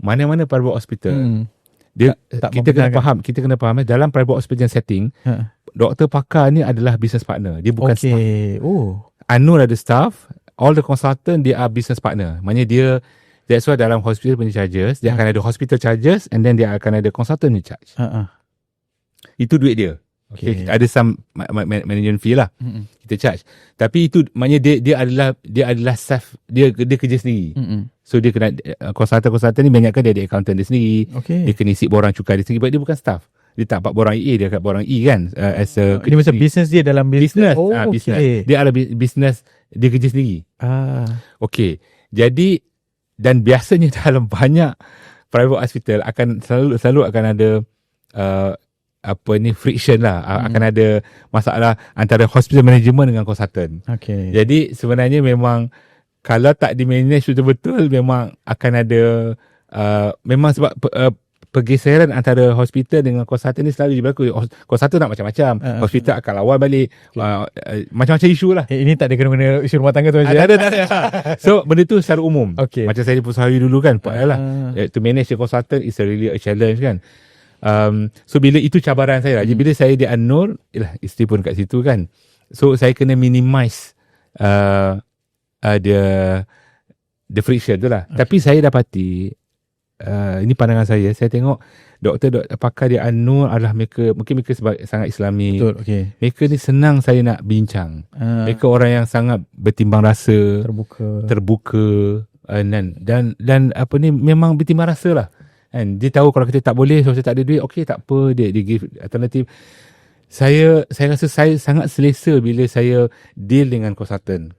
mana-mana private hospital, tak kita kena faham dalam private hospital setting, doktor pakar ni adalah business partner. Dia bukan staff. Anur ada staff, all the consultant they are business partner. Maknanya that's why dalam hospital punya charges, dia akan ada hospital charges and then dia akan ada consultant charge. Itu duit dia. Okay. Ada some management fee lah. Kita charge. Tapi itu maknanya dia adalah staff, dia kerja sendiri. So dia kena konsultan ni banyakkan dia ada accountant dia sendiri. Dia kena isi borang cukai dia sendiri, but dia bukan staff. Dia tak dapat borang EA, dia dapat borang E kan, as a ini macam business dia dalam business. Business. Dia ada business, dia kerja sendiri. Okay. Jadi dan biasanya dalam banyak private hospital akan selalu akan ada friction lah. Akan ada masalah antara hospital management dengan konsultan. Jadi sebenarnya memang kalau tak di-manage betul-betul, memang akan ada memang sebab pergeseran antara hospital dengan konsultan ni selalu berlaku. Konsultan nak macam-macam, hospital akan lawan balik, macam-macam isu lah. Ini tak ada kena-kena isu rumah tangga tu tak ada. So benda tu secara umum. Macam saya di Pusat dulu kan, to manage the consultant is really a challenge kan. So bila itu cabaran saya lah. Bila saya di An-Nur, isteri pun kat situ kan, so saya kena minimize the friction tu lah. Tapi saya dapati ini pandangan saya tengok doktor pakar di An-Nur adalah mereka sangat Islami. Betul, mereka ni senang saya nak bincang. Mereka orang yang sangat bertimbang rasa, terbuka dan apa ni, memang bertimbang rasa lah. And dia tahu kalau kita tak boleh, so saya tak ada duit, tak apa, dia give alternatif. Saya rasa saya sangat selesa bila saya deal dengan konsultan.